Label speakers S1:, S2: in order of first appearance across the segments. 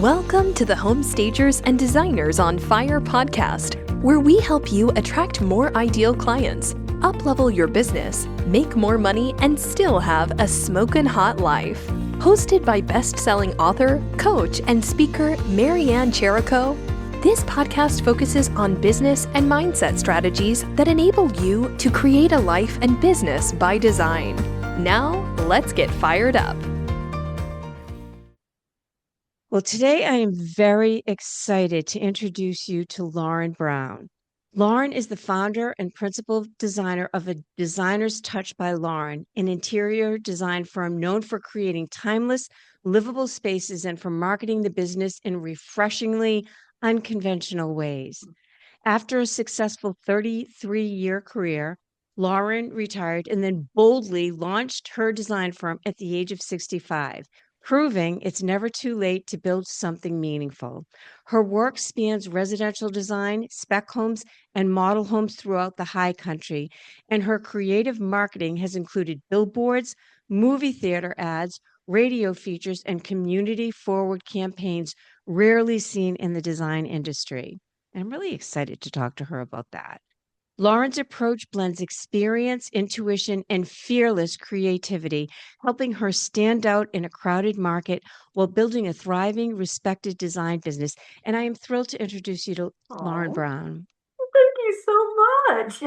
S1: Welcome to the Home Stagers and Designers on Fire podcast, where we help you attract more ideal clients, up-level your business, make more money, and still have a smokin' hot life. Hosted by best-selling author, coach, and speaker Marianne Cherico, this podcast focuses on business and mindset strategies that enable you to create a life and business by design. Now, let's get fired up.
S2: Well, today I am very excited to introduce you to Lauren Brown. Lauren is the founder and principal designer of a Designer's Touch by Lauren, an interior design firm known for creating timeless, livable spaces and for marketing the business in refreshingly unconventional ways. After a successful 33-year career, Lauren retired and then boldly launched her design firm at the age of 65. Proving it's never too late to build something meaningful. Her work spans residential design, spec homes, and model homes throughout the high country, and her creative marketing has included billboards, movie theater ads, radio features, and community-forward campaigns rarely seen in the design industry. I'm really excited to talk to her about that. Lauren's approach blends experience, intuition, and fearless creativity, helping her stand out in a crowded market while building a thriving, respected design business. And I am thrilled to introduce you to Lauren Brown.
S3: Thank you so much.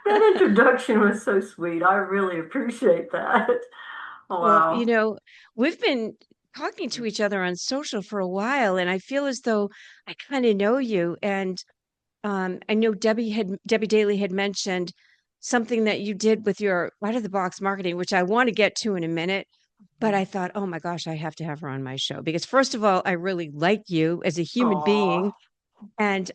S3: That introduction was so sweet. I really appreciate that.
S2: Well,
S3: Wow.
S2: we've been talking to each other on social for a while, and I feel as though I kind of know you. And I know Debbie Daly had mentioned something that you did with your out of the box marketing, which I want to get to in a minute. But I thought, oh my gosh, I have to have her on my show because first of all, I really like you as a human being.
S3: Aw.
S2: And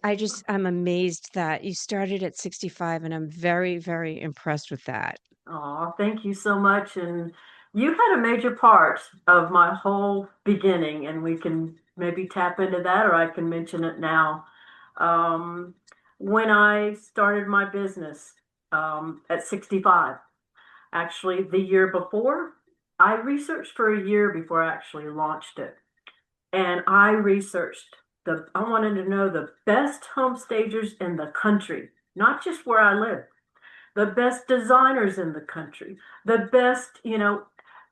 S2: I'm amazed that you started at 65, and I'm very, very impressed with that.
S3: Aw, thank you so much. And you had a major part of my whole beginning, and we can maybe tap into that, or I can mention it now. Um, when I started my business at 65, actually, the year before, I researched for a year before I actually launched it. And I researched I wanted to know the best home stagers in the country, not just where I live, the best designers in the country, the best,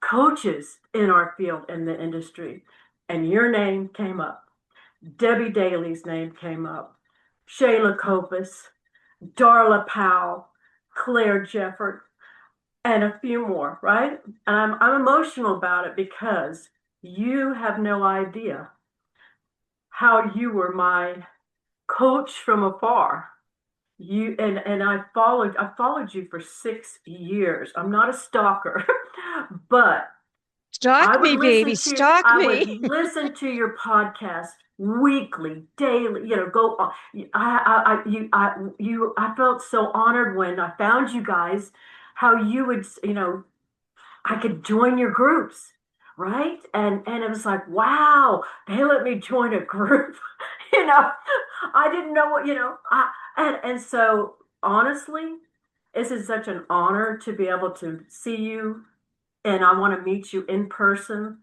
S3: coaches in our field in the industry. And your name came up. Debbie Daly's name came up. Shayla Copus, Darla Powell, Claire Jefford, and a few more, right? And I'm emotional about it because you have no idea how you were my coach from afar. And I followed you for 6 years. I'm not a stalker, but
S2: Stalk me, baby, stalk
S3: I
S2: me.
S3: would listen to your podcast weekly, daily. Go on. I felt so honored when I found you guys. How you would, I could join your groups, right? And it was like, wow, they let me join a group. you know, I didn't know what, and so honestly, this is such an honor to be able to see you, and I want to meet you in person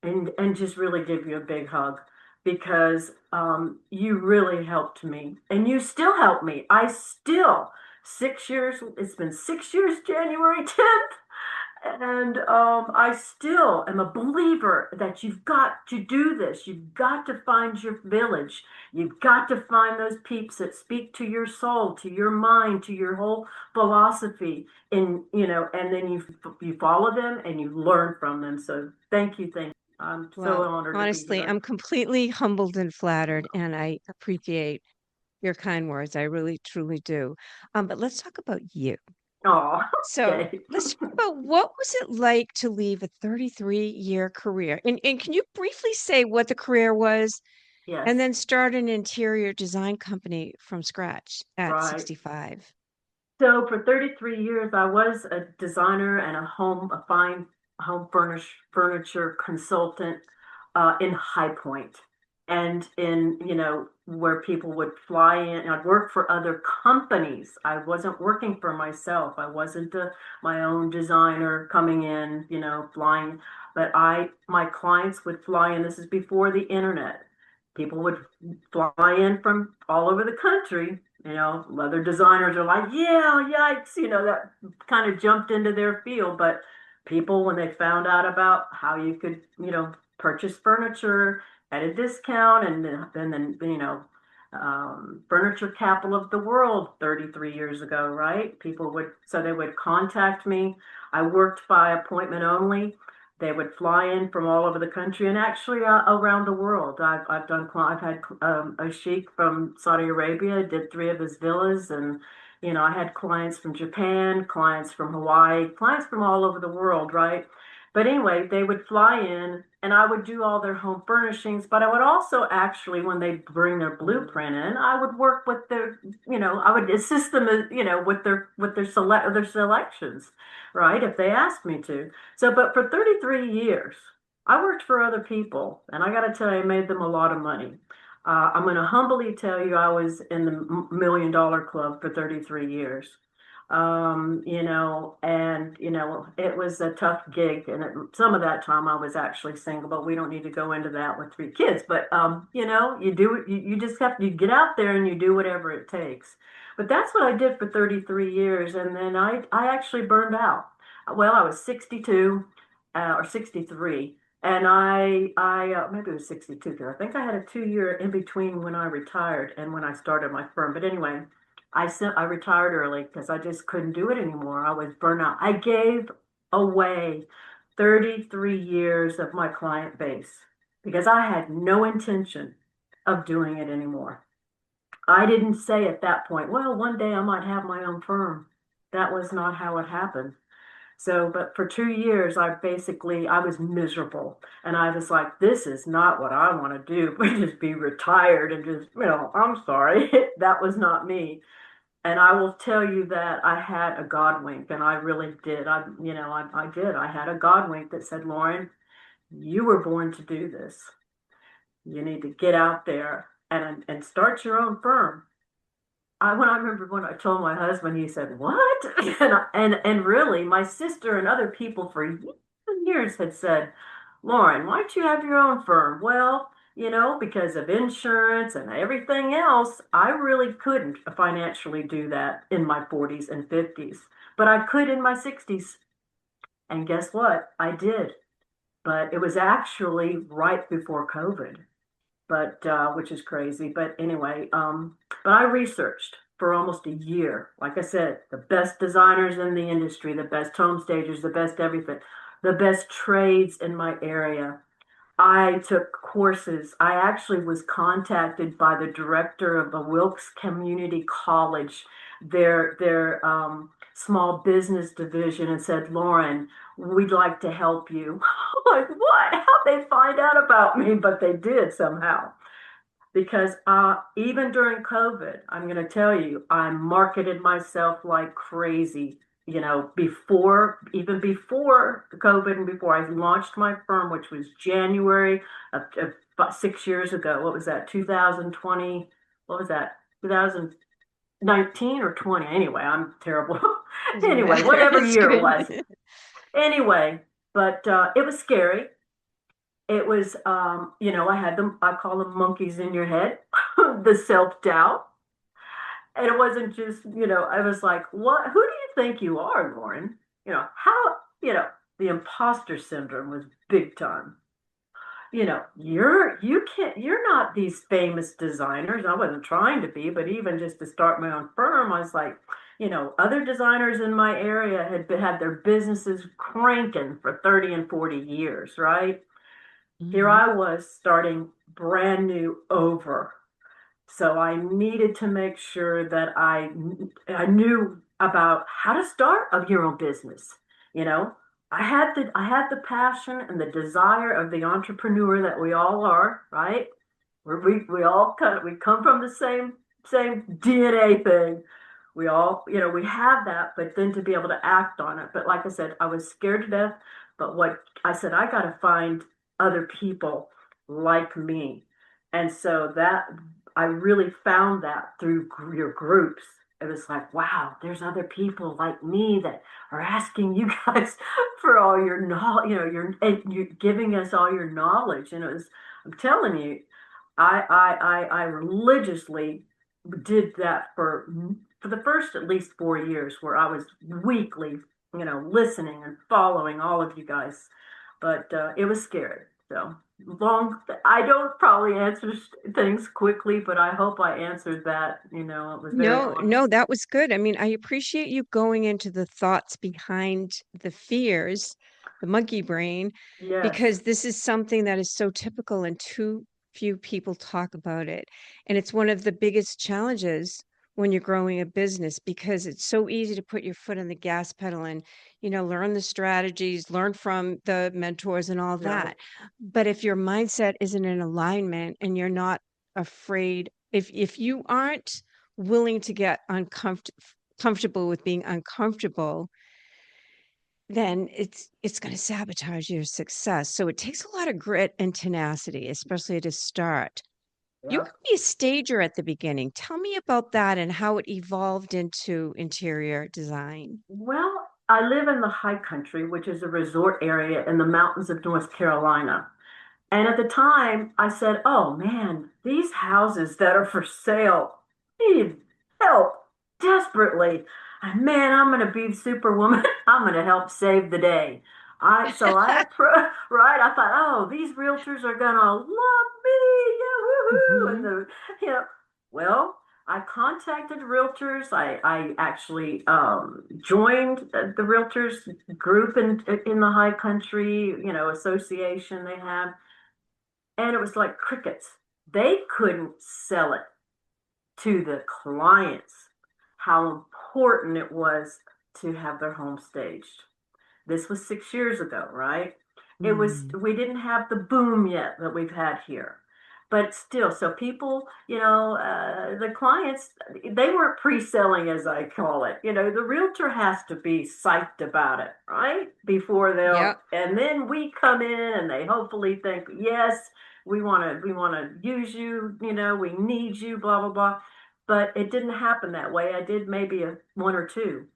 S3: and just really give you a big hug because you really helped me and you still help me. I still 6 years, it's been 6 years, January 10th. And I still am a believer that you've got to do this. You've got to find your village. You've got to find those peeps that speak to your soul, to your mind, to your whole philosophy. And then you follow them and you learn from them. So thank you. I'm so
S2: Well,
S3: honored to be
S2: honestly,
S3: here.
S2: I'm completely humbled and flattered, and I appreciate your kind words. I really, truly do. But let's talk about you.
S3: Oh,
S2: So
S3: okay.
S2: let's talk about what was it like to leave a 33-year career? And can you briefly say what the career was
S3: Yes,
S2: and then start an interior design company from scratch at
S3: right.
S2: 65?
S3: So for 33 years, I was a designer and a fine home furniture consultant in High Point. and in, where people would fly in. I'd work for other companies. I wasn't working for myself. I wasn't my own designer coming in, flying. But my clients would fly in. This is before the internet. People would fly in from all over the country. Other designers are like, yeah, yikes, that kind of jumped into their field. But people, when they found out about how you could, purchase furniture at a discount, and then furniture capital of the world 33 years ago, right? They would contact me. I worked by appointment only. They would fly in from all over the country and actually around the world. I've had a sheik from Saudi Arabia, did three of his villas, and I had clients from Japan, clients from Hawaii, clients from all over the world, right? But anyway, they would fly in and I would do all their home furnishings, but I would also actually, when they bring their blueprint in, I would work with I would assist them, with their selections, right? If they asked me to. So, but for 33 years, I worked for other people, and I got to tell you, I made them a lot of money. I'm going to humbly tell you, I was in the $1 million club for 33 years. And it was a tough gig, and some of that time I was actually single, but we don't need to go into that with three kids. But you just you get out there and you do whatever it takes. But that's what I did for 33 years, and then I actually burned out. Well, I was 62 or 63. And maybe it was 62 because I think I had a 2 year in between when I retired and when I started my firm. But anyway, I retired early because I just couldn't do it anymore. I was burnt out. I gave away 33 years of my client base because I had no intention of doing it anymore. I didn't say at that point, well, one day I might have my own firm. That was not how it happened. So, but for 2 years, I was miserable. And I was like, this is not what I want to do, but just be retired and just, I'm sorry. That was not me. And I will tell you that I had a God wink, and I really did. I did. I had a God wink that said, Lauren, you were born to do this. You need to get out there and start your own firm. When I remember when I told my husband, he said, "What?" And really, my sister and other people for years and years had said, "Lauren, why don't you have your own firm?" Well, because of insurance and everything else, I really couldn't financially do that in my 40s and 50s, but I could in my 60s. And guess what? I did. But it was actually right before COVID, but which is crazy. But anyway, but I researched for almost a year. Like I said, the best designers in the industry, the best home stagers, the best everything, the best trades in my area. I took courses. I actually was contacted by the director of the Wilkes Community College, their small business division, and said, Lauren, we'd like to help you. Like, what? How'd they find out about me? But they did somehow. Because even during COVID, I'm going to tell you, I marketed myself like crazy. Even before COVID and before I launched my firm, which was January of about 6 years ago. What was that? 2020? What was that? 2019 or 20? Anyway, I'm terrible.
S2: Doesn't
S3: Anyway,
S2: matter.
S3: whatever
S2: It's
S3: year it was.
S2: good.
S3: Anyway, but it was scary. It was, I had them, I call them monkeys in your head, the self-doubt. And it wasn't just, I was like, what, who do you think you are, Lauren? How, the imposter syndrome was big time. You're not these famous designers. I wasn't trying to be, but even just to start my own firm, I was like, other designers in my area had their businesses cranking for 30 and 40 years, right? Here
S2: Mhm.
S3: I was starting brand new over. So I needed to make sure that I knew about how to start a your own business. You know, I had the passion and the desire of the entrepreneur that we all are, right? We all we come from the same DNA thing. We all, we have that, but then to be able to act on it. But like I said, I was scared to death. But what I said, I got to find other people like me. And so that I really found that through your groups. It was like, wow, there's other people like me that are asking you guys for all your knowledge, and you're giving us all your knowledge. And I'm telling you, I religiously did that for the first at least 4 years, where I was weekly, listening and following all of you guys. But it was scary. So long. I don't probably answer things quickly, but I hope I answered that. It was very
S2: No,
S3: honest.
S2: no, that was good. I mean, I appreciate you going into the thoughts behind the fears, the monkey brain,
S3: Yes.
S2: because this is something that is so typical and too few people talk about it. And it's one of the biggest challenges when you're growing a business because it's so easy to put your foot on the gas pedal and, learn the strategies, learn from the mentors and all
S3: Right.
S2: that. But if your mindset isn't in alignment and you're not afraid, if you aren't willing to get comfortable with being uncomfortable, then it's going to sabotage your success. So it takes a lot of grit and tenacity, especially to start. You
S3: Yeah.
S2: could be a stager at the beginning. Tell me about that and how it evolved into interior design.
S3: Well, I live in the high country, which is a resort area in the mountains of North Carolina. And at the time, I said, oh man, these houses that are for sale need help desperately. And man, I'm going to be superwoman. I'm going to help save the day. Right, I thought, oh, these realtors are going to love me. Yeah, woohoo. And
S2: Mhm.
S3: well, I contacted realtors. I actually joined the realtors group in the high country, association they have, and it was like crickets. They couldn't sell it to the clients how important it was to have their home staged. This was 6 years ago, right?
S2: Mm.
S3: We didn't have the boom yet that we've had here. But still, so people, the clients, they weren't pre-selling, as I call it. The realtor has to be psyched about it, right? Before
S2: Yeah.
S3: and then we come in and they hopefully think, yes, we want to use you, we need you, blah, blah, blah. But it didn't happen that way. I did maybe one or two.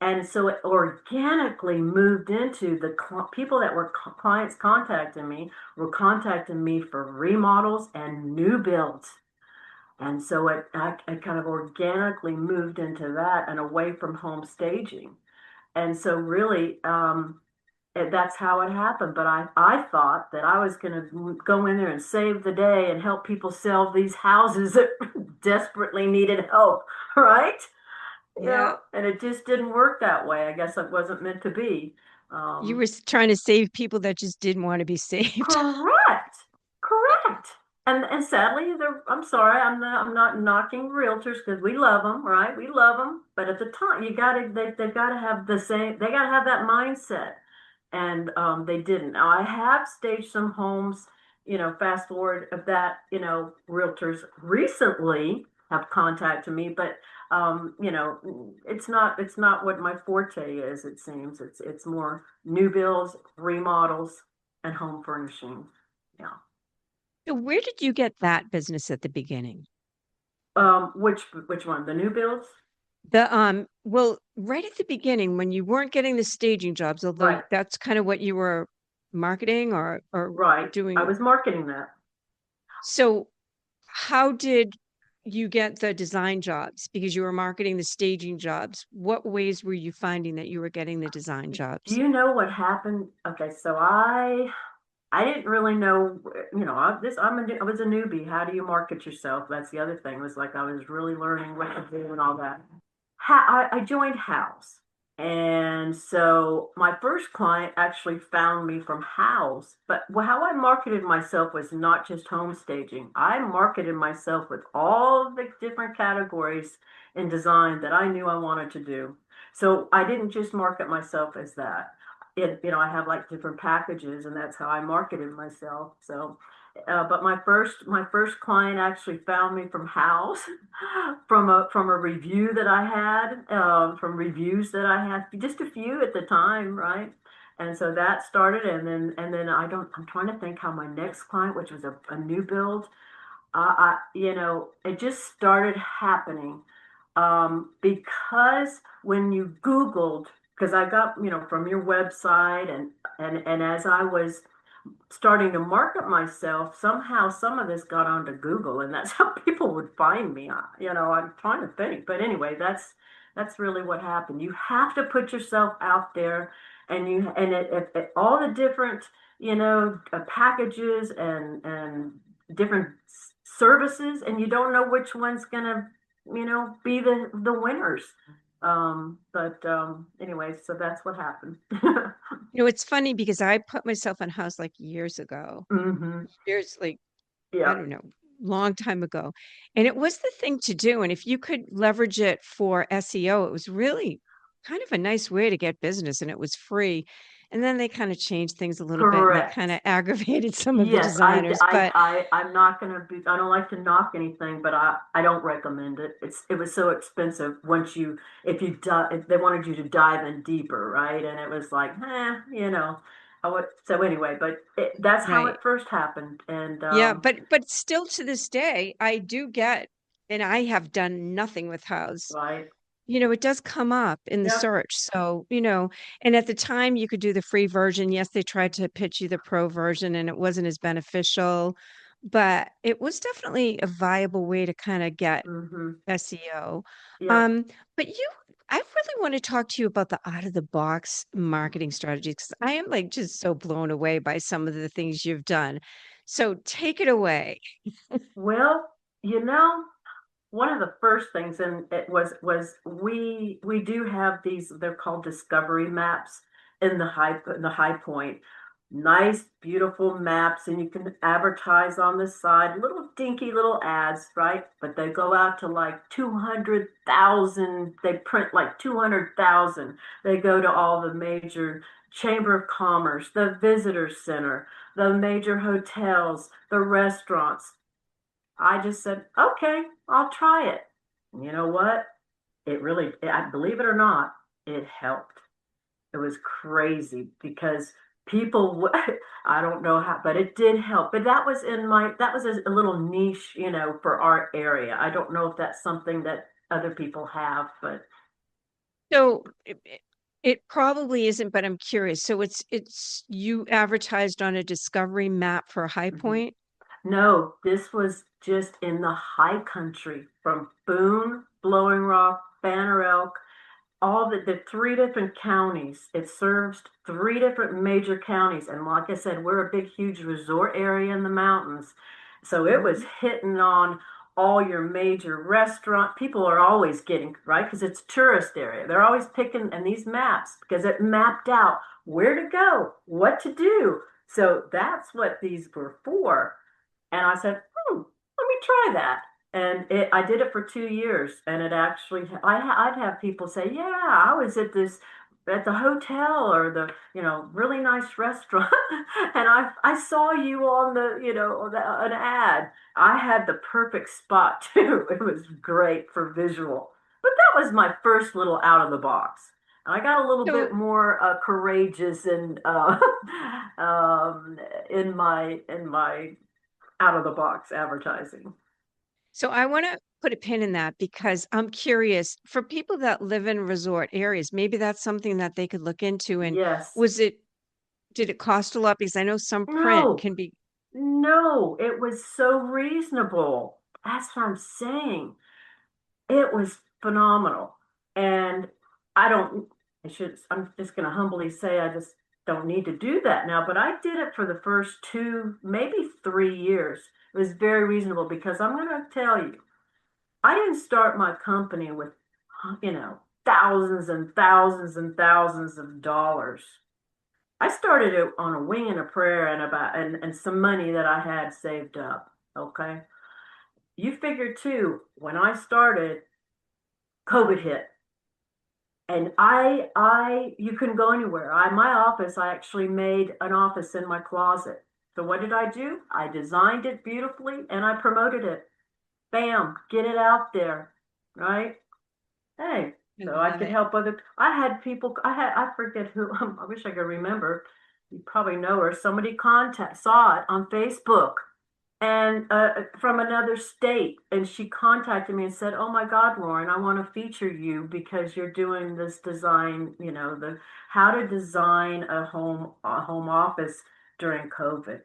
S3: And so it organically moved into the people that were clients contacting me were contacting me for remodels and new builds. And so I kind of organically moved into that and away from home staging. And so really, that's how it happened. But I thought that I was going to go in there and save the day and help people sell these houses that desperately needed help, right?
S2: Yeah.
S3: And it just didn't work that way. I guess it wasn't meant to be.
S2: You
S3: Um,
S2: were trying to save people that just didn't want to be saved.
S3: Correct. Correct. And sadly, I'm sorry, I'm not knocking realtors because we love them, right? We love them, but at the time, they've got to have the same, they got to have that mindset, and they didn't. Now I have staged some homes, fast forward of that, realtors recently have contacted me, but it's not what my forte is. It seems it's more new builds, remodels, and home furnishing. Yeah.
S2: So where did you get that business at the beginning?
S3: Which one? The new builds?
S2: Well, right at the beginning when you weren't getting the staging jobs, although
S3: Right.
S2: that's kind of what you were marketing or
S3: Right. I
S2: doing.
S3: was marketing that.
S2: So how did you get the design jobs? Because you were marketing the staging jobs. What ways were you finding that you were getting the design
S3: Do
S2: jobs?
S3: you know what happened? Okay, so I didn't really know, I was a newbie. How do you market yourself? That's the other thing. It was like I was really learning what to do and all that. I joined House. And so my first client actually found me from House. But how I marketed myself was not just home staging. I marketed myself with all the different categories in design that I knew I wanted to do. So I didn't just market myself as that. I have like different packages, and that's how I marketed myself. So, but my first client actually found me from House, from a review that I had, from reviews that I had, just a few at the time, right? And so that started, and then I'm trying to think how my next client, which was a new build, it just started happening because when you Googled, because I got, from your website and as I was starting to market myself, somehow some of this got onto Google, and that's how people would find me. I'm trying to think, but anyway, that's really what happened. You have to put yourself out there, and all the different, packages and different services, and you don't know which one's gonna, be the winners. But anyway, so that's what happened.
S2: It's funny because I put myself on house like years ago,
S3: Hmm.
S2: years like I
S3: Yeah.
S2: don't know, long time ago. And it was the thing to do. And if you could leverage it for SEO, it was really kind of a nice way to get business and it was free. And then they kind of changed things a little bit and they kind
S3: Correct.
S2: of aggravated some of the
S3: Yes,
S2: designers. But
S3: I'm not gonna be, I don't like to knock anything, but I don't recommend it. It was so expensive once if they wanted you to dive in deeper, right? And it was like, so anyway, but that's how
S2: right.
S3: it first happened. And,
S2: Yeah, but still to this day, I do get, and I have done nothing with house.
S3: right.
S2: It does come up in the
S3: Yep.
S2: search. So, and at the time you could do the free version. Yes, they tried to pitch you the pro version and it wasn't as beneficial, but it was definitely a viable way to kind of get
S3: Hmm.
S2: SEO.
S3: Yep.
S2: Um, but I really want to talk to you about the out of the box marketing strategies because I am like just so blown away by some of the things you've done. So take it away.
S3: Well, you know, one of the first things, and it was we do have these, they're called discovery maps in the high point. Nice, beautiful maps, and you can advertise on the side, little dinky little ads, right? But they go out to like 200,000, they print like 200,000. They go to all the major Chamber of Commerce, the Visitor Center, the major hotels, the restaurants. I just said, okay, I'll try it. And you know what? I believe it or not, it helped. It was crazy because people, I don't know how, but it did help. But that was a little niche, for our area. I don't know if that's something that other people have, but
S2: So it probably isn't, but I'm curious. So it's you advertised on a discovery map for High
S3: mhm.
S2: Point.
S3: No, this was just in the high country from Boone, Blowing Rock, Banner Elk, all the three different counties. It serves three different major counties. And like I said, we're a big, huge resort area in the mountains. So it was
S2: Mhm.
S3: hitting on all your major restaurant. People are always getting, right? Because it's a tourist area. They're always picking, and these maps, because it mapped out where to go, what to do. So that's what these were for. And I said, let me try that. And I did it for 2 years, and it actually, I'd have people say, yeah, I was at the hotel or the, really nice restaurant, and I saw you on an ad. I had the perfect spot too. It was great for visual. But that was my first little out of the box. And I got a little bit
S2: So
S3: more courageous and um, in my out of the box advertising.
S2: so I want to put a pin in that because I'm curious for people that live in resort areas, maybe that's something that they could look into. And
S3: Yes.
S2: was it did it cost a lot? Because I know some print
S3: No,
S2: can be.
S3: no, it was so reasonable. That's what I'm saying. It was phenomenal. And I don't, I'm just going to humbly say I just don't need to do that now. But I did it for the first 2, maybe 3 years. It was very reasonable because I'm going to tell you, I didn't start my company with, thousands and thousands and thousands of dollars. I started it on a wing and a prayer and some money that I had saved up. Okay. You figure too, when I started, COVID hit. And you couldn't go anywhere. My office, I actually made an office in my closet. So what did I do? I designed it beautifully and I promoted it. Bam, get it out there, right? Hey,
S2: I
S3: so I
S2: love
S3: could
S2: it.
S3: help other. I had people. I forget who. I wish I could remember. You probably know her. Somebody saw it on Facebook, and from another state. And she contacted me and said, "Oh my God, Lauren, I want to feature you because you're doing this design, the how to design a home office during COVID."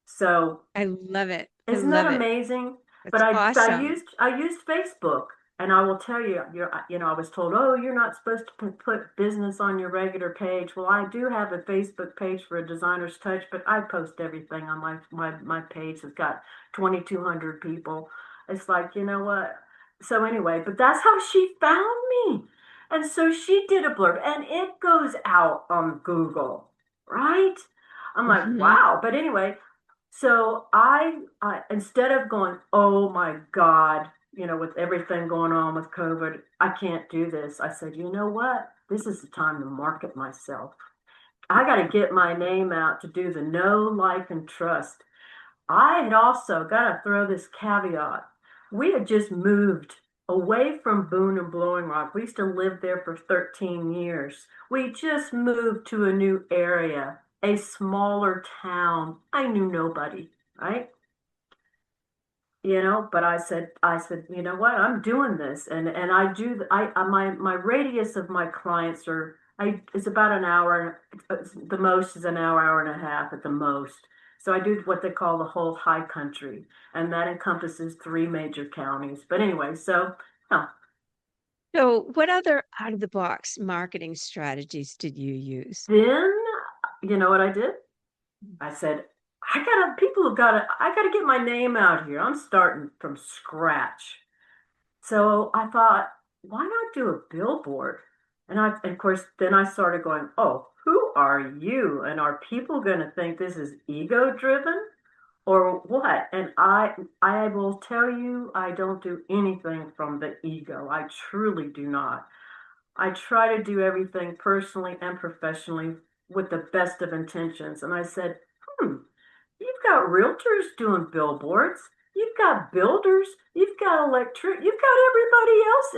S3: So
S2: I love it. I
S3: isn't that
S2: love it.
S3: amazing? But
S2: That's
S3: I
S2: awesome.
S3: used Facebook, and I will tell you, I was told, "Oh, you're not supposed to put business on your regular page." Well, I do have a Facebook page for a designer's touch, but I post everything on my page. It's got 2,200 people. It's like, you know what? So anyway, but that's how she found me. And so she did a blurb, and it goes out on Google, right? I'm like,
S2: Hmm.
S3: wow. But anyway, so I instead of going, "Oh my God, with everything going on with COVID, I can't do this." I said, "You know what? This is the time to market myself. I got to get my name out to do the know, like, and trust." I had also got to throw this caveat. We had just moved away from Boone and Blowing Rock. We used to live there for 13 years. We just moved to a new area, a smaller town. I knew nobody, right? But I said, "You know what? I'm doing this." And I do, my radius of my clients is about an hour, the most is an hour, hour and a half at the most. So I do what they call the whole high country, and that encompasses three major counties. But anyway, so huh.
S2: So, what other out of the box marketing strategies did you use?
S3: Then you know what I did? I said, I gotta get my name out here. I'm starting from scratch. So I thought, why not do a billboard? And of course, then I started going, "Oh, who are you? And are people going to think this is ego driven or what?" And I will tell you, I don't do anything from the ego. I truly do not. I try to do everything personally and professionally with the best of intentions. And I said, "Hmm, you've got realtors doing billboards. You've got builders. You've got You've got everybody else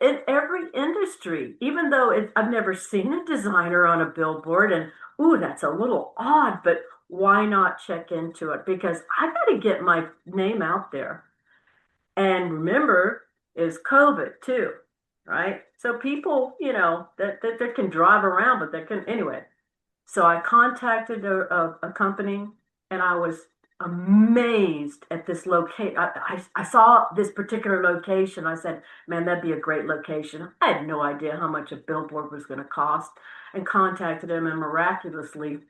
S3: in every industry. Even though I've never seen a designer on a billboard, and ooh, that's a little odd. But why not check into it? Because I got to get my name out there. And remember, is COVID too, right? So people, that can drive around, but they can anyway. So I contacted a company, and I was amazed at this location. I saw this particular location. I said, "Man, that'd be a great location." I had no idea how much a billboard was going to cost, and contacted them, and miraculously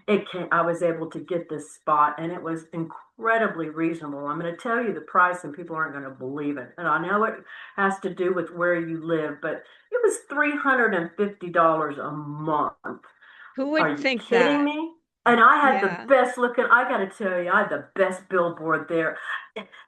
S3: I was able to get this spot, and it was incredibly reasonable. I'm going to tell you the price, and people aren't going to believe it. And I know it has to do with where you live, but it was $350 a month.
S2: Who
S3: Are
S2: would
S3: you
S2: think
S3: kidding
S2: that?
S3: me? And I had the
S2: Yeah.
S3: best looking, I got to tell you, I had the best billboard there.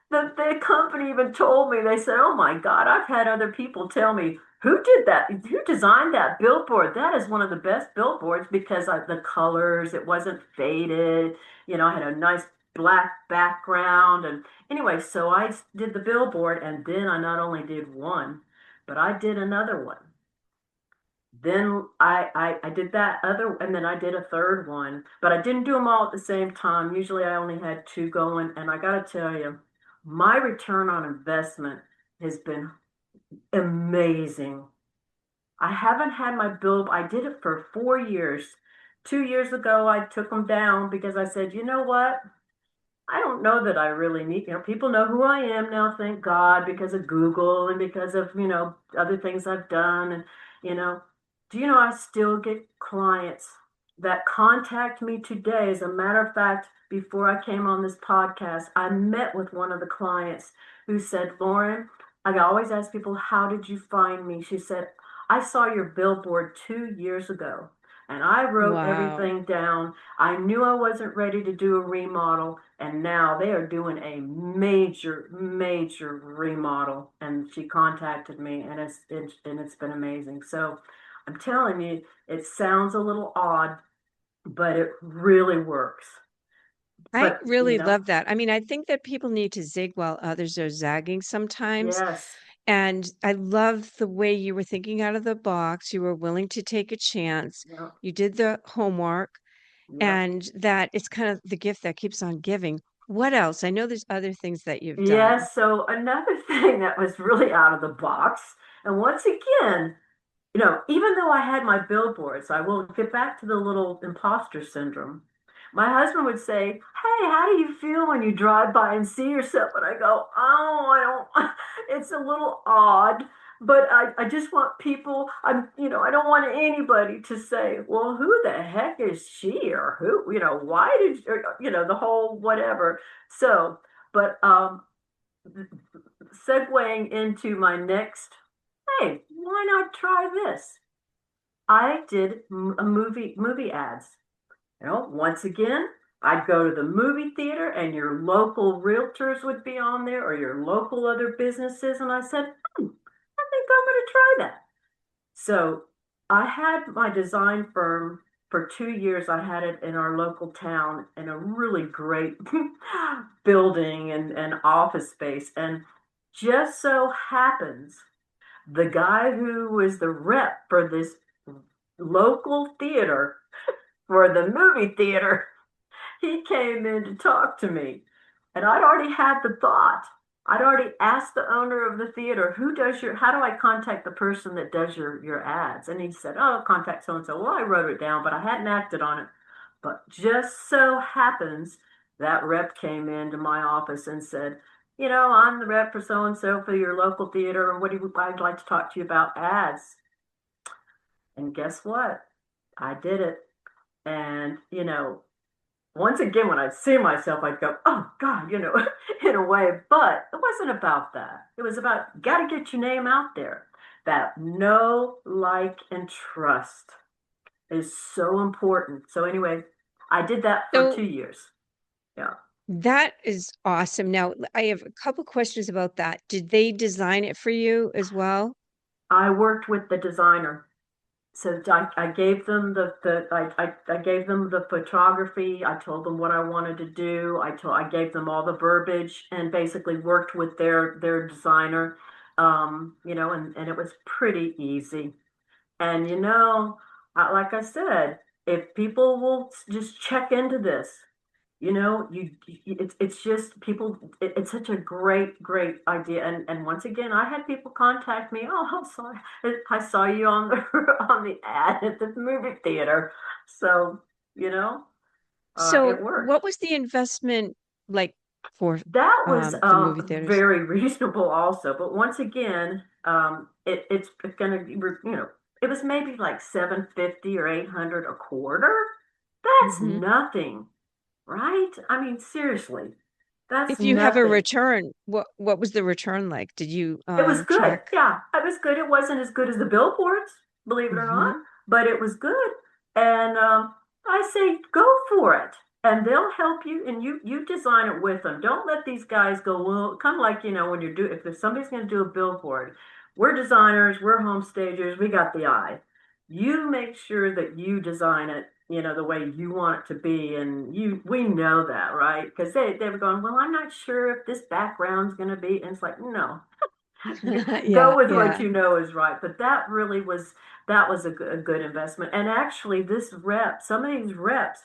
S3: The company even told me, they said, "Oh my God, I've had other people tell me, who did that? Who designed that billboard? That is one of the best billboards because the colors, it wasn't faded. I had a nice black background." And anyway, so I did the billboard, and then I not only did one, but I did another one. Then I did that other, and then I did a third one, but I didn't do them all at the same time. Usually I only had two going, and I got to tell you, my return on investment has been amazing. I haven't had my bill, I did it for 4 years. 2 years ago, I took them down because I said, "You know what? I don't know that I really need, people know who I am now, thank God, because of Google and because of, other things I've done. And, you know, do you know I still get clients that contact me today? As a matter of fact, before I came on this podcast, I met with one of the clients who said, "Lauren, I always ask people, how did you find me?" She said, "I saw your billboard 2 years ago, and I wrote
S2: Wow.
S3: everything down. I knew I wasn't ready to do a remodel, and now they are doing a major, major remodel." And she contacted me, and it's been amazing. So I'm telling you, it sounds a little odd, but it really works.
S2: I
S3: But
S2: really love that. I mean, I think that people need to zig while others are zagging sometimes.
S3: yes,
S2: And I love the way you were thinking out of the box. You were willing to take a chance.
S3: yep,
S2: You did the homework,
S3: yep,
S2: and that it's kind of the gift that keeps on giving. What else? I know there's other things that you've done.
S3: Yes, so another thing that was really out of the box, and once again, even though I had my billboards, I will get back to the little imposter syndrome. My husband would say, "Hey, how do you feel when you drive by and see yourself?" And I go, "Oh, I don't, it's a little odd, but I just want people, I don't want anybody to say, well, who the heck is she or who, why did, the whole whatever." So, but segueing into my next, hey, why not try this? I did a movie ads. Once again, I'd go to the movie theater and your local realtors would be on there or your local other businesses. And I said, I think I'm going to try that. So I had my design firm for 2 years. I had it in our local town in a really great building and office space. And just so happens the guy who was the rep for this local theater for the movie theater, he came in to talk to me. And I'd already had the thought. I'd already asked the owner of the theater, how do I contact the person that does your ads? And he said, oh, contact so and so. Well, I wrote it down, but I hadn't acted on it. But just so happens that rep came into my office and said, I'm the rep for so and so for your local theater, and I'd like to talk to you about ads. And guess what? I did it. And, once again, when I'd see myself, I'd go, oh God, in a way. But it wasn't about that. It was about, got to get your name out there. That know, like, and trust is so important. So, anyway, I did that for
S2: So
S3: 2 years. Yeah.
S2: that is awesome. Now, I have a couple questions about that. Did they design it for you as well?
S3: I worked with the designer. So I gave them I gave them the photography. I told them what I wanted to do. I gave them all the verbiage and basically worked with their designer. And it was pretty easy. And like I said, if people will just check into this, it's just people, it's such a great idea. And once again, I had people contact me. Oh, I'm sorry, I saw you on the on the ad at the movie theater. So you know
S2: So
S3: it worked.
S2: what was the investment like for
S3: That was
S2: the movie theaters?
S3: very reasonable also. But once again, it's gonna be, it was maybe like 750 or 800 a quarter. That's
S2: Hmm.
S3: nothing, right? I mean, seriously, that's
S2: If you have a
S3: nothing.
S2: return, what was the return like? Did you
S3: It was good.
S2: check?
S3: Yeah, it was good. It wasn't as good as the billboards, believe it or not,
S2: Hmm.
S3: but it was good. And I say go for it, and they'll help you. And you design it with them. Don't let these guys go. Well, kind of like when you're if somebody's going to do a billboard, we're designers, we're home stagers, we got the eye. You make sure that you design it. The way you want it to be, and we know that, right? Because they were going, well, I'm not sure if this background's going to be, and it's like, no, go
S2: Yeah,
S3: with what
S2: yeah.
S3: you know is right. But that was a good investment. And actually, some of these reps,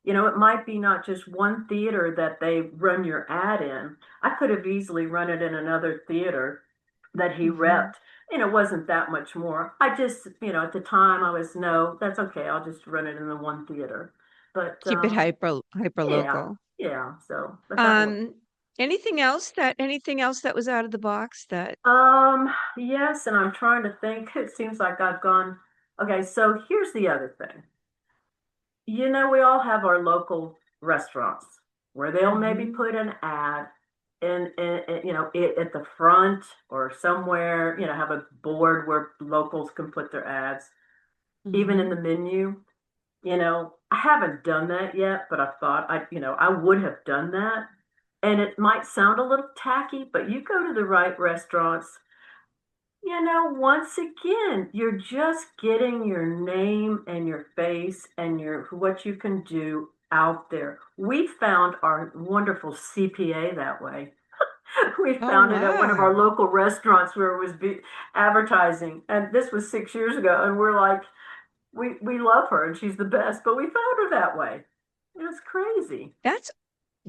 S3: it might be not just one theater that they run your ad in. I could have easily run it in another theater that he
S2: Hmm.
S3: repped. It wasn't that much more. I just, at the time I was, no, that's okay. I'll just run it in the one theater. But
S2: Keep it hyper
S3: yeah,
S2: local.
S3: yeah. So, but that worked.
S2: Um, anything else that was out of the box that
S3: Yes, and I'm trying to think. It seems like I've gone. Okay, so here's the other thing. We all have our local restaurants where they'll maybe
S2: hmm
S3: put an ad at the front or somewhere, have a board where locals can put their ads, even in
S2: hmm
S3: the menu. I haven't done that yet, but I thought I would have done that. And it might sound a little tacky, but you go to the right restaurants. Once again, you're just getting your name and your face and your what you can do out there. We found our wonderful CPA that way. We
S2: Oh
S3: found it at one of our
S2: wow.
S3: local restaurants where it was advertising, and this was 6 years ago. And we're like, we love her and she's the best, but we found her that way. It was crazy.
S2: That's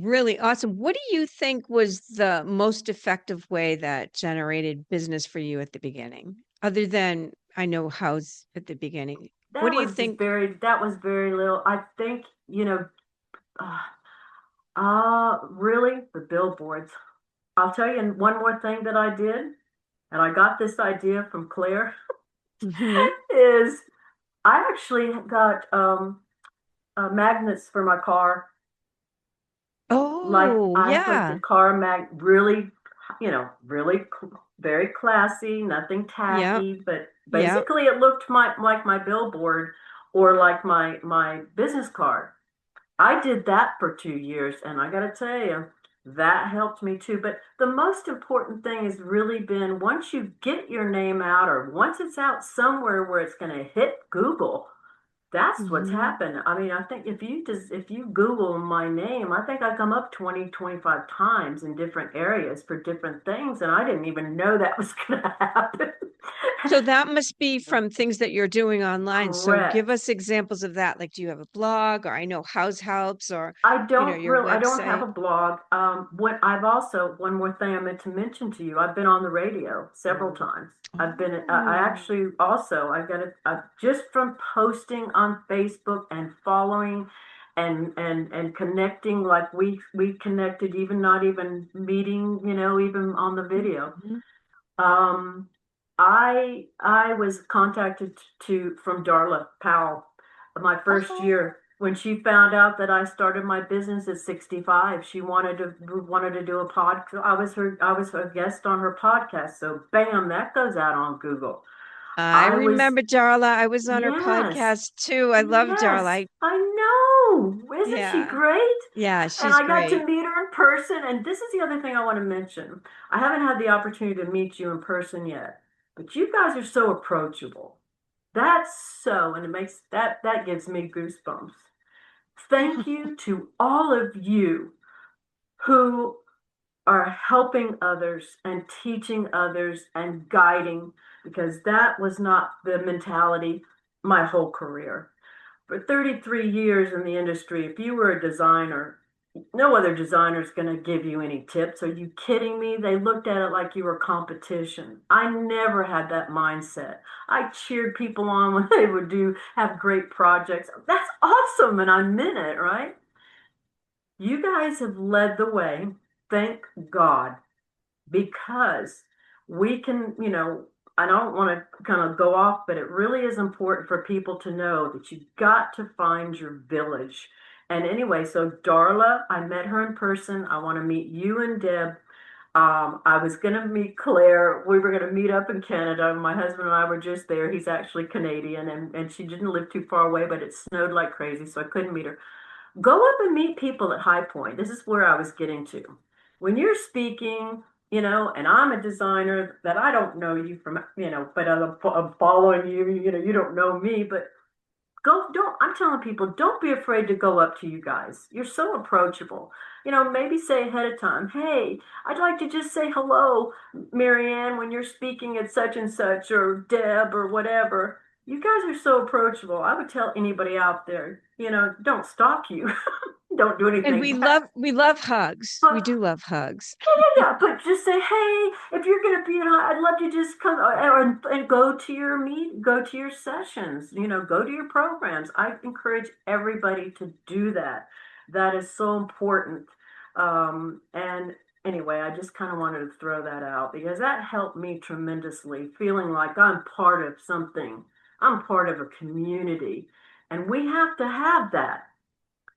S2: really awesome. What do you think was the most effective way that generated business for you at the beginning? Other than I know house at the beginning. What do you think?
S3: That was very little. I think, uh, really the billboards. I'll tell you one more thing that I did, and I got this idea from Claire,
S2: Mhm.
S3: is I actually got magnets for my car. Like
S2: Oh,
S3: I put the
S2: yeah.
S3: car really, really very classy, nothing
S2: Yep.
S3: tacky, but
S2: Yep.
S3: basically it looked like my billboard or like my business card. I did that for 2 years, and I got to tell you, that helped me too. But the most important thing has really been once you get your name out, or once it's out somewhere where it's going to hit Google, that's what's
S2: Hmm.
S3: happened. I mean, I think if you Google my name, I think I come up 20, 25 times in different areas for different things, and I didn't even know that was going to happen.
S2: So that must be from things that you're doing online. So give
S3: Correct.
S2: us examples of that. Like, do you have a blog, or I know House Helps, or your
S3: I don't have
S2: website?
S3: a blog. What I've also, one more thing I meant to mention to you, I've been on the radio several times. I
S2: Oh.
S3: actually also, just from posting on Facebook and following and connecting like we connected, even not even meeting, even on the video.
S2: Mhm.
S3: Um, I was contacted from Darla Powell my first
S2: Oh.
S3: year when she found out that I started my business at 65. She wanted to do a pod. I was her guest on her podcast. So bam, that goes out on Google.
S2: I
S3: I was
S2: remember Darla. I was on her
S3: Yes,
S2: podcast too. I love Darla.
S3: yes, I know. Isn't she
S2: Yeah.
S3: great?
S2: Yeah,
S3: And
S2: she's
S3: I got to
S2: great.
S3: meet her in person. And this is the other thing I want to mention. I haven't had the opportunity to meet you in person yet, but you guys are so approachable. That's so, and it makes that gives me goosebumps. Thank you to all of you who are helping others and teaching others and guiding, because that was not the mentality my whole career. For 33 years in the industry, if you were a designer, no other designer is going to give you any tips. Are you kidding me? They looked at it like you were competition. I never had that mindset. I cheered people on when they would have great projects. That's awesome. And I meant it, right? You guys have led the way. Thank God, because we can, I don't want to kind of go off, but it really is important for people to know that you've got to find your village. And anyway, so Darla, I met her in person. I want to meet you and Deb. I was going to meet Claire. We were going to meet up in Canada. My husband and I were just there. He's actually Canadian, and she didn't live too far away, but it snowed like crazy, so I couldn't meet her. Go up and meet people at High Point. This is where I was getting to. When you're speaking, and I'm a designer that I don't know you from, but I'm following you, you don't know me, but I'm telling people, don't be afraid to go up to you guys. You're so approachable. Maybe say ahead of time, hey, I'd like to just say hello, Marianne, when you're speaking at such and such, or Deb, or whatever. You guys are so approachable. I would tell anybody out there, don't stalk you. Don't do
S2: And
S3: anything bad.
S2: we love hugs. We
S3: But
S2: do love hugs.
S3: but just say, hey, if you're going to be in, I'd love to just come and go to go to your sessions, go to your programs. I encourage everybody to do that. That is so important. And anyway, I just kind of wanted to throw that out because that helped me tremendously, feeling like I'm part of something. I'm part of a community, and we have to have that.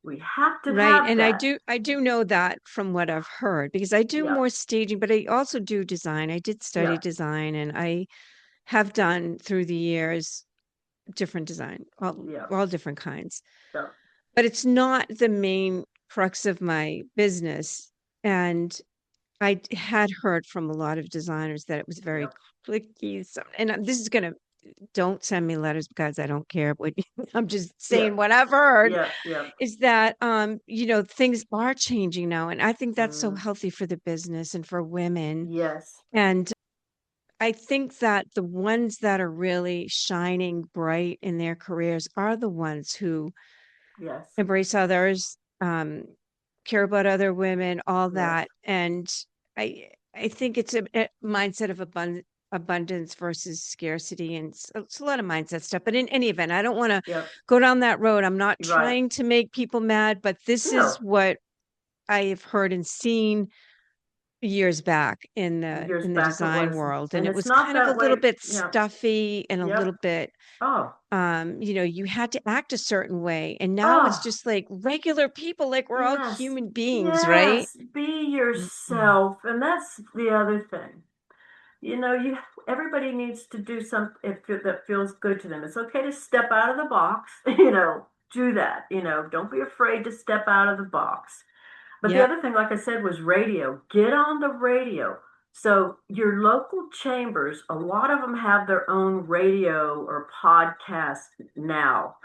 S3: We have to
S2: Right.
S3: have
S2: And I
S3: that.
S2: do I do know that from what I've heard because I do
S3: Yeah,
S2: more staging, but I also do design. I did study
S3: yeah,
S2: design and I have done through the years different design,
S3: yeah,
S2: all different kinds.
S3: yeah.
S2: But it's not the main crux of my business. And had heard from a lot of designers that it was very
S3: Yep.
S2: clicky. And this is gonna don't send me letters because I don't care what I'm just saying
S3: Yep.
S2: what I've heard
S3: Yep. Yep.
S2: is that things are changing now. And I think that's so
S3: Mm,
S2: healthy for the business and for women.
S3: yes.
S2: And I think that the ones that are really shining bright in their careers are the ones who
S3: Yes.
S2: embrace others, care about other women, all
S3: Yes.
S2: that. And I think it's a mindset of abundance versus scarcity, and it's a lot of mindset stuff. But in any event, I don't want to
S3: Yep.
S2: go down that road. I'm not
S3: You're right.
S2: trying to make people mad, but this is
S3: No.
S2: what I have heard and seen years back
S3: Years
S2: in the
S3: back it
S2: design
S3: was,
S2: world, and
S3: and
S2: it
S3: it's
S2: was
S3: not
S2: kind of a
S3: that
S2: little
S3: way.
S2: bit
S3: Yeah.
S2: stuffy and a little
S3: Yep.
S2: bit
S3: Oh.
S2: you had to act a certain way, and now it's
S3: Oh.
S2: just like regular people, like we're all
S3: Yes.
S2: human beings, right?
S3: Yes. Be
S2: Mm-mm.
S3: yourself, and that's the other thing. You everybody needs to do something that feels good to them. It's okay to step out of the box. Do that. Don't be afraid to step out of the box. But the
S2: Yep.
S3: other thing, like I said, was radio. Get on the radio. So your local chambers, a lot of them have their own radio or podcast now.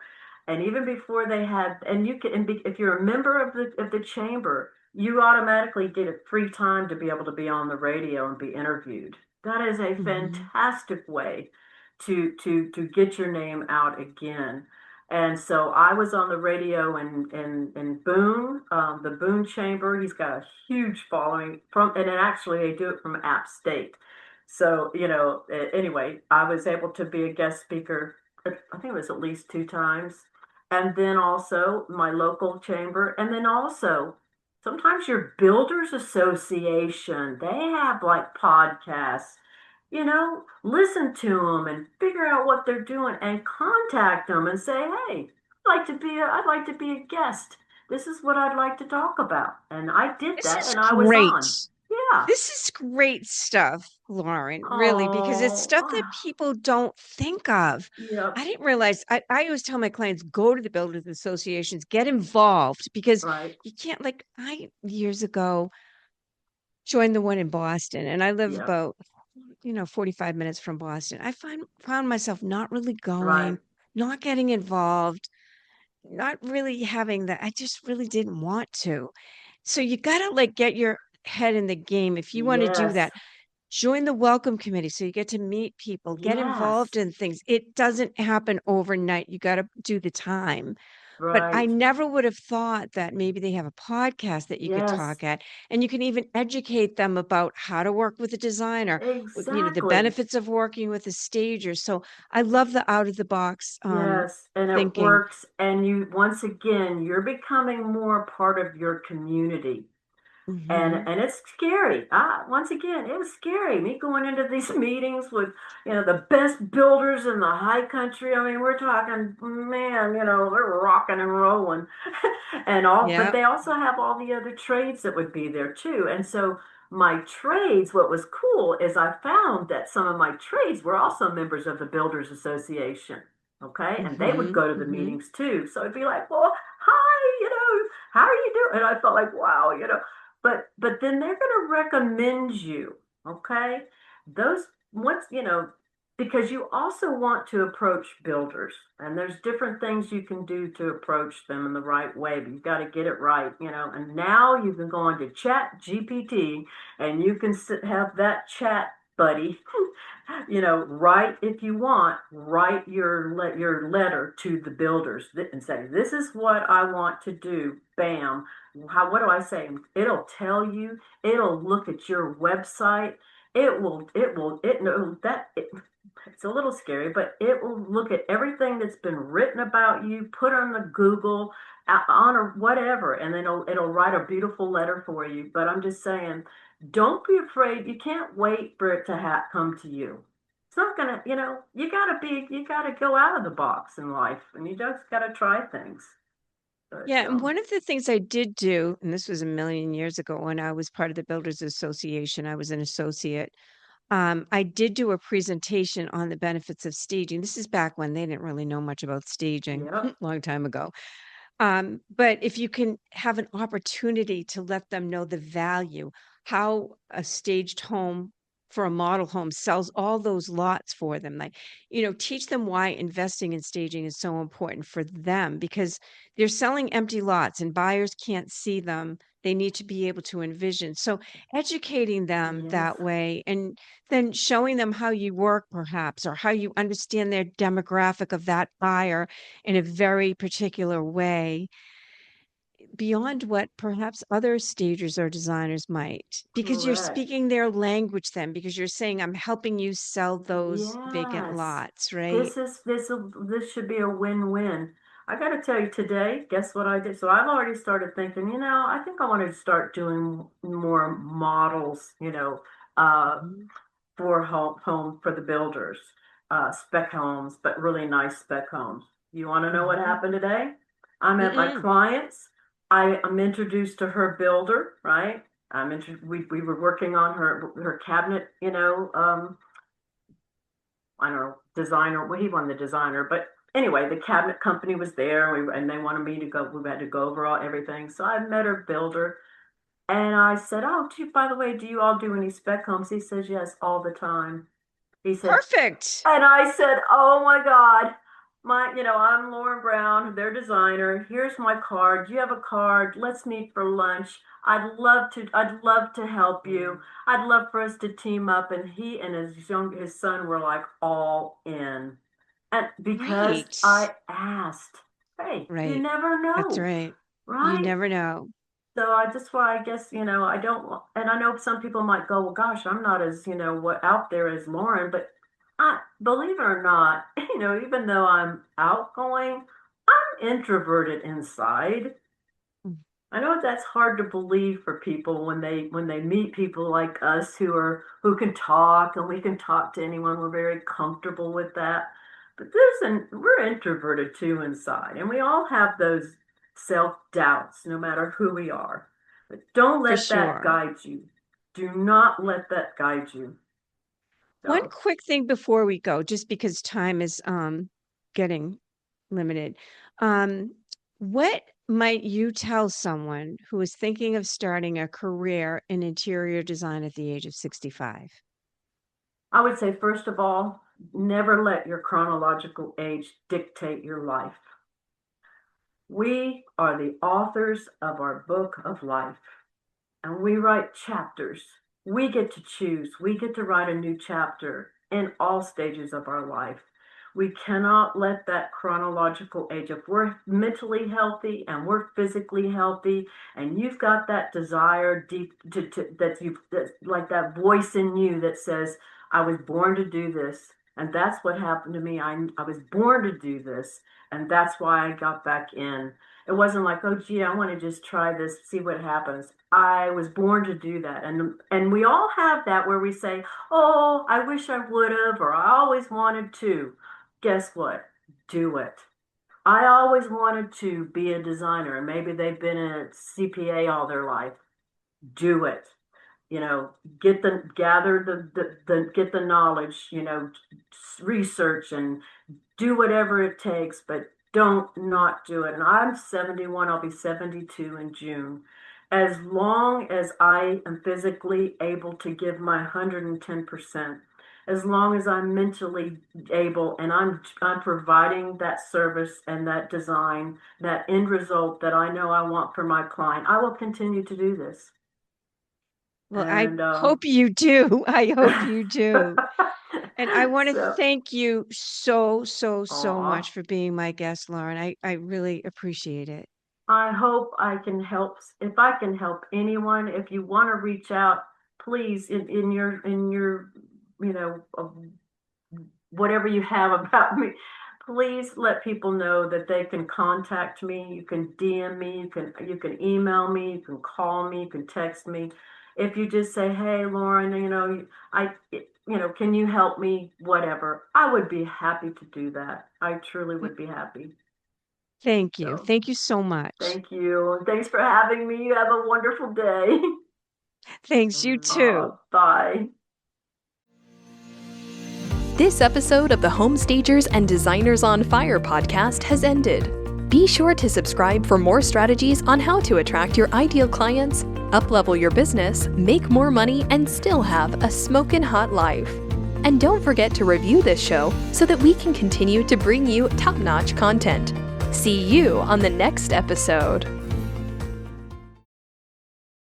S3: And even before they had, and you can, if you're a member of the chamber, you automatically get a free time to be able to be on the radio and be interviewed. That is a
S2: Hmm.
S3: fantastic way to get your name out again. And so I was on the radio in Boone, the Boone Chamber. He's got a huge following and actually they do it from App State. So, anyway, I was able to be a guest speaker, I think it was at least two times. And then also my local chamber. And then also sometimes your builders association, they have like podcasts. Listen to them and figure out what they're doing and contact them and say, hey, I'd like to be a guest. This is what I'd like to talk about. And I did
S2: This
S3: that
S2: is
S3: and I was
S2: great.
S3: on. Yeah.
S2: This is great stuff, Lauren, really, because it's
S3: Oh,
S2: stuff that
S3: ah,
S2: people don't think of.
S3: yep.
S2: I didn't realize, I always tell my clients, go to the builders associations, get involved, because
S3: Right.
S2: you can't, like, I years ago joined the one in Boston, and I live
S3: Yep.
S2: about 45 minutes from Boston. I found myself not really
S3: Right.
S2: going, not getting involved, not really having that. I just really didn't want to. So you got to like get your head in the game if you want to do
S3: Yes.
S2: that. Join the welcome committee so you get to meet people, get involved
S3: Yes.
S2: in things. It doesn't happen overnight. You got to do the time. But I
S3: Right.
S2: never would have thought that maybe they have a podcast that you could
S3: Yes.
S2: talk at, and you can even educate them about how to work with a designer, the
S3: Exactly.
S2: benefits of working with a stager. So I love the out of the box
S3: Yes, and it
S2: thinking.
S3: works. And once again, you're becoming more part of your community.
S2: Hmm.
S3: And it's scary. Once again, it was scary. Me going into these meetings with, the best builders in the high country. I mean, we're talking, man, they're rocking and rolling. But
S2: Yeah.
S3: they also have all the other trades that would be there too. And so my trades, what was cool is I found that some of my trades were also members of the Builders Association. Okay. And they would
S2: Hmm.
S3: go to the
S2: Hmm.
S3: meetings too. So it'd be like, well, hi, how are you doing? And I felt like, wow, but then they're going to recommend you, okay? Those once because you also want to approach builders, and there's different things you can do to approach them in the right way, but you've got to get it right. And now you can go into Chat GPT, and you can have that chat buddy write if you want, write your letter to the builders and say, this is what I want to do. Bam. What do I say? It'll tell you, it'll look at your website. It know that it's a little scary, but it will look at everything that's been written about you, put on the Google, on or whatever, and then it'll write a beautiful letter for you. But I'm just saying, don't be afraid. You can't wait for it to come to you. It's not gonna, you gotta go out of the box in life, and you just gotta try things. But
S2: Yeah, and one of the things I did do, and this was a million years ago when I was part of the Builders Association, I was an associate. I did do a presentation on the benefits of staging. This is back when they didn't really know much about staging,
S3: yep,
S2: long time ago. But if you can have an opportunity to let them know the value, how a staged home for a model home sells all those lots for them, like, teach them why investing in staging is so important for them because they're selling empty lots and buyers can't see them. They need to be able to envision. So, educating them
S3: yes,
S2: that way and then showing them how you work, perhaps, or how you understand their demographic of that buyer in a very particular way, beyond what perhaps other stagers or designers might, because you're
S3: Correct.
S2: speaking their language then, because you're saying, I'm helping you sell those vacant
S3: Yes.
S2: lots, right?
S3: This should be a win-win. I got to tell you today, guess what I did? So I've already started thinking, I think I want to start doing more models,
S2: Mhm.
S3: for home for the builders, spec homes, but really nice spec homes. You want to know what
S2: Mhm.
S3: happened today? I'm at my
S2: Mm-mm.
S3: clients. I am introduced to her builder, right? We were working on her cabinet, I don't know, designer. Well, he wasn't the designer, but anyway, the cabinet company was there, and they wanted me to go. We had to go over everything. So I met her builder, and I said, "Oh, by the way, do you all do any spec homes?" He says, "Yes, all the time." He said,
S2: Perfect.
S3: and I said, "Oh my God, I'm Lauren Brown, their designer. Here's my card. Do you have a card? Let's meet for lunch. I'd love to help you. I'd love for us to team up." And he and his son were like all in. And because
S2: Right.
S3: I asked, hey, you
S2: Right.
S3: never
S2: That's
S3: know,
S2: right. You
S3: right?
S2: never know.
S3: So that's why I guess, I don't, and I know some people might go, well, gosh, I'm not as, what out there as Lauren, but believe it or not, even though I'm outgoing, I'm introverted inside.
S2: Mm.
S3: I know that's hard to believe for people when they meet people like us who can talk, and we can talk to anyone. We're very comfortable with that. But we're introverted too inside, and we all have those self-doubts no matter who we are. But don't
S2: For
S3: let that
S2: sure.
S3: guide you. Do not let that guide you.
S2: One
S3: So
S2: quick thing before we go, just because time is getting limited. Um, what might you tell someone who is thinking of starting a career in interior design at the age of 65?
S3: I would say, first of all, never let your chronological age dictate your life. We are the authors of our book of life, and we write chapters. We get to choose. We get to write a new chapter in all stages of our life. We cannot let that chronological age, if we're mentally healthy and we're physically healthy, and you've got that desire deep that's like that voice in you that says, I was born to do this. And that's what happened to me. I was born to do this. And that's why I got back in. It wasn't like, oh, gee, I want to just try this, see what happens. I was born to do that. And we all have that where we say, oh, I wish I would have, or I always wanted to. Guess what? Do it. I always wanted to be a designer, and maybe they've been a CPA all their life. Do it. You know, gather get the knowledge, research and do whatever it takes, but don't not do it. And I'm 71, I'll be 72 in June. As long as I am physically able to give my 110%, as long as I'm mentally able and I'm providing that service and that design, that end result that I know I want for my client, I will continue to do this.
S2: Well, I
S3: And
S2: hope you do. I hope you do. And I want to
S3: so,
S2: thank you so, so, so much
S3: aw.
S2: for being my guest, Lauren. I really appreciate it.
S3: I hope I can help. If I can help anyone, if you want to reach out, please in your whatever you have about me, please let people know that they can contact me. You can DM me. You can email me. You can call me. You can text me. If you just say, "Hey, Lauren, can you help me?" Whatever, I would be happy to do that. I truly would be happy.
S2: Thank you.
S3: So.
S2: Thank you so much.
S3: Thank you. And thanks for having me. You have a wonderful day.
S2: Thanks, you too.
S3: Bye.
S1: This episode of the Home Stagers and Designers on Fire podcast has ended. Be sure to subscribe for more strategies on how to attract your ideal clients, uplevel your business, make more money, and still have a smokin' hot life. And don't forget to review this show so that we can continue to bring you top-notch content. See you on the next episode.